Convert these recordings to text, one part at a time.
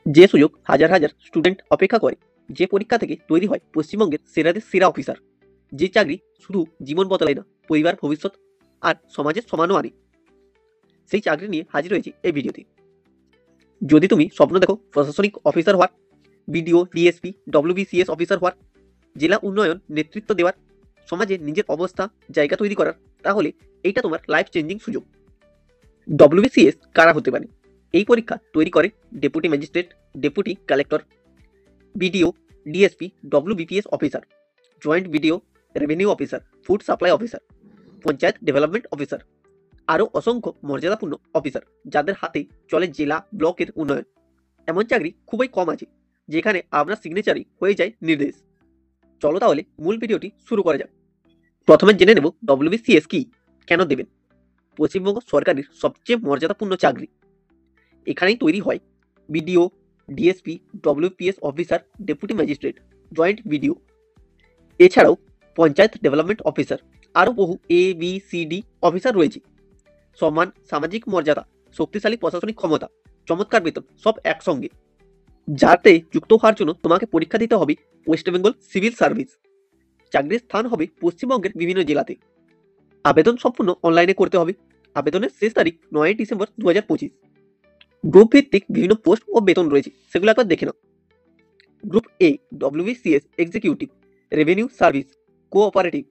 যে সুযোগ হাজার হাজার স্টুডেন্ট অপেক্ষা করে, যে পরীক্ষা থেকে তৈরি হয় পশ্চিমবঙ্গের সেরাদের সেরা অফিসার, যে চাকরি শুধু জীবন বদলায় না, পরিবার, ভবিষ্যৎ আর সমাজের সমানও আনে, সেই চাকরি নিয়ে হাজির হয়েছি এই ভিডিওতে। যদি তুমি স্বপ্ন দেখো প্রশাসনিক অফিসার হওয়ার, বিডিও, ডিএসপি, ডব্লিউবিসিএস অফিসার হওয়ার, জেলা উন্নয়ন নেতৃত্ব দেওয়ার, সমাজে নিজের অবস্থা জায়গা তৈরি করার, তাহলে এইটা তোমার লাইফ চেঞ্জিং সুযোগ। ডব্লিউবিসিএস কারা হতে পারে? এই পরীক্ষা তৈরি করে deputy magistrate, deputy collector, BDO, DSP, WBPS officer, joint BDO, revenue officer, food supply officer, panchayat development officer, আরও অসংখ্য মর্যাদাপূর্ণ অফিসার যাদের হাতে চলে জেলা ব্লকের উন্নয়ন। এমন চাকরি খুবই কম আছে যেখানে আপনার সিগনেচারই হয়ে যায় নির্দেশ। চলো তাহলে মূল ভিডিওটি শুরু করা যাক। প্রথমে জেনে নেব ডব্লিউবিসিএস কি, কেন দেবেন। পশ্চিমবঙ্গ সরকারের সবচেয়ে মর্যাদাপূর্ণ চাকরি। এখানেই তৈরি হয় BDO, DSP, WPS officer, deputy magistrate, joint BDO, এছাড়াও পঞ্চায়েত ডেভেলপমেন্ট অফিসার, আরও বহু ABCD অফিসার রয়েছে। সমান সামাজিক মর্যাদা, শক্তিশালী প্রশাসনিক ক্ষমতা, চমৎকার বেতন, সব একসঙ্গে। যাতে যুক্ত হওয়ার জন্য তোমাকে পরীক্ষা দিতে হবে ওয়েস্ট বেঙ্গল সিভিল সার্ভিস। চাকরির স্থান হবে পশ্চিমবঙ্গের বিভিন্ন জেলাতে। আবেদন সম্পূর্ণ অনলাইনে করতে হবে। আবেদনের শেষ তারিখ 9 ডিসেম্বর 2025। গ্রুপ ভিত্তিক বিভিন্ন পোস্ট ও বেতন রয়েছে, সেগুলো একবার দেখে নাও। Group A, WBCS executive, revenue service, cooperative,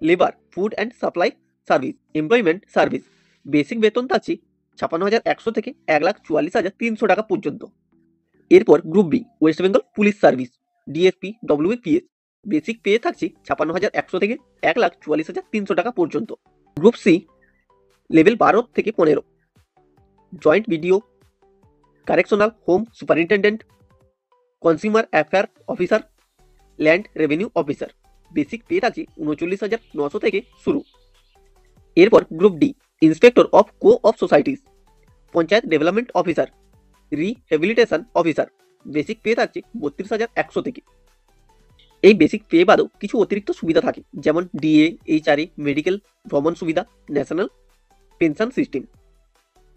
labour, food and supply service, employment service. Basic বেতন থাকছে 56,100 থেকে 1,44,300 টাকা পর্যন্ত। এরপর group B, west Bengal police service, DSP, WPS. Basic pay থাকছে 56,100 থেকে 1,44,300 টাকা পর্যন্ত। গ্রুপ সি, লেভেল 12 থেকে 15, joint BDO, correctional home superintendent, consumer affair officer, land revenue officer. Basic pay থাকছে 39,900 থেকে শুরু। এরপর group D, inspector of co-op societies, panchayat development officer, rehabilitation officer. Basic pay থাকছে 32,100 থেকে। এই বেসিক পে বাদেও কিছু অতিরিক্ত সুবিধা থাকে, যেমন ডিএ, এইচআরএ, মেডিকেল, ভ্রমণ সুবিধা, ন্যাশনাল পেনশন সিস্টেম।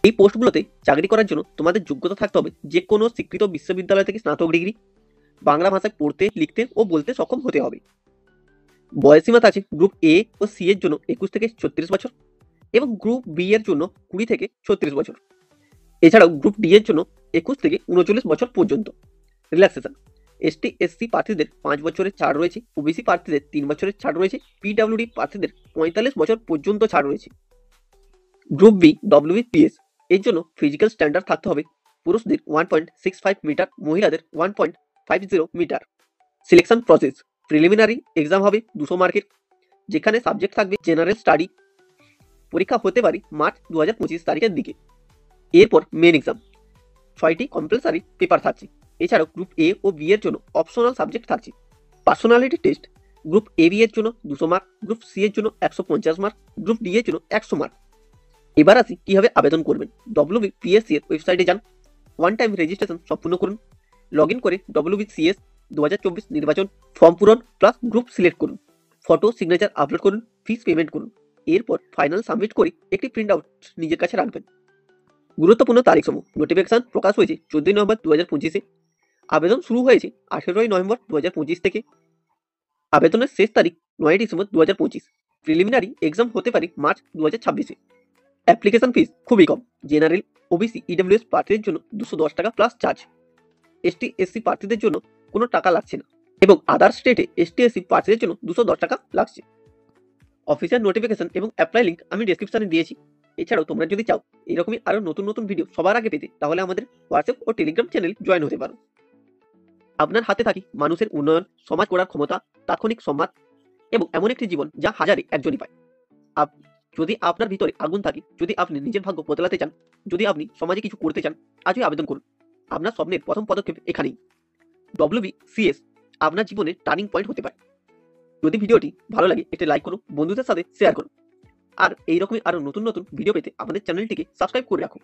এই পোস্টগুলোতে চাকরি করার জন্য তোমাদের যোগ্যতা থাকতে হবে যে কোনো স্বীকৃত বিশ্ববিদ্যালয় থেকে স্নাতক ডিগ্রি, বাংলা ভাষায় পড়তে, লিখতে ও বলতে সক্ষম হতে হবে। বয়সীমা আছে গ্রুপ এ ও সি এর জন্য 21 থেকে 36 বছর এবং গ্রুপ বি এর জন্য 20 থেকে 36 বছর। এছাড়াও গ্রুপ ডি এর জন্য 21 থেকে 39 বছর পর্যন্ত। রিল্যাক্সেশন, এসটি এসসি প্রার্থীদের 5 বছরের ছাড় রয়েছে, ওবিসি প্রার্থীদের 3 বছরের ছাড় রয়েছে, পিডব্লিউডি প্রার্থীদের 45 বছর পর্যন্ত ছাড় রয়েছে। গ্রুপ বি, ডব্লিউবিপিএস এর জন্য ফিজিক্যাল স্ট্যান্ডার্ড থাকতে হবে পুরুষদের 1.65 মিটার, মহিলাদের 1.50 meter. Selection process, preliminary exam হবে 200 মার্কের, যেখানে সাবজেক্ট থাকবে জেনারেল স্টাডি। পরীক্ষা হতে পারে মার্চ 2025 তারিখের দিকে। এরপর মেন এক্সাম, 6টি কম্পালসারি পেপার থাকছে। এছাড়াও গ্রুপ এ ও বি এর জন্য অপশনাল সাবজেক্ট থাকছে। Personality test, group A B এর জন্য 200 মার্ক, গ্রুপ সি এর জন্য 150 মার্ক, গ্রুপ ডি এর জন্য 100 মার্ক। এবার আসি কিভাবে আবেদন করবেন। ডব্লিউবিপিএসসি এর ওয়েবসাইটে যান, ওয়ান টাইম রেজিস্ট্রেশন সম্পূর্ণ করুন। লগ ইন করে ডব্লিউবিসিএস 2024 নির্বাচন ফর্ম পূরণ প্লাস গ্রুপ সিলেক্ট করুন। ফটো, সিগনেচার আপলোড করুন, ফিস পেমেন্ট করুন। এরপর ফাইনাল সাবমিট করে একটি প্রিন্ট আউট নিজের কাছে রাখবেন। গুরুত্বপূর্ণ তারিখ সমূহ, নোটিফিকেশন প্রকাশ হয়েছে 14 নভেম্বর 2025-এ। আবেদন শুরু হয়েছে 18 নভেম্বর 2025 থেকে। আবেদনের শেষ তারিখ 9 ডিসেম্বর 2025। প্রিলিমিনারি এক্সাম হতে পারে মার্চ 2026-এ। অ্যাপ্লিকেশন ফিস খুবই কম। জেনারেল, ওবিসি, ইডব্লিউএস প্রার্থীদের জন্য 210 টাকা প্লাস চার্জ। এসটি এসসি প্রার্থীদের জন্য কোনো টাকা লাগছে না এবং আদার স্টেটে এসটি এসসি প্রার্থীদের জন্য 210 টাকা লাগছে। অফিসিয়াল নোটিফিকেশন এবং অ্যাপ্লাই লিঙ্ক আমি ডেসক্রিপশনে দিয়েছি। এছাড়াও তোমরা যদি চাও এরকমই আরও নতুন নতুন ভিডিও সবার আগে পেতে, তাহলে আমাদের হোয়াটসঅ্যাপ ও টেলিগ্রাম চ্যানেল জয়েন হতে পারো। আপনার হাতে থাকে মানুষের উন্নয়ন, সমাজ গড়ার ক্ষমতা, তাৎক্ষণিক সম্মান এবং এমন একটি জীবন যা হাজারে একজনই পায়। যদি আপনার ভিতরে আগুন থাকে, যদি আপনি নিজের ভাগ্য বদলাতে চান, যদি আপনি সমাজে কিছু করতে চান, আজই আবেদন করুন। আপনার স্বপ্নের প্রথম পদক্ষেপ এখানেই। ডব্লিউবিসিএস আপনার জীবনের টার্নিং পয়েন্ট হতে পারে। যদি ভিডিওটি ভালো লাগে একটি লাইক করুন, বন্ধুদের সাথে শেয়ার করুন। আর এইরকমই আরও নতুন নতুন ভিডিও পেতে আমাদের চ্যানেলটিকে সাবস্ক্রাইব করে রাখুন।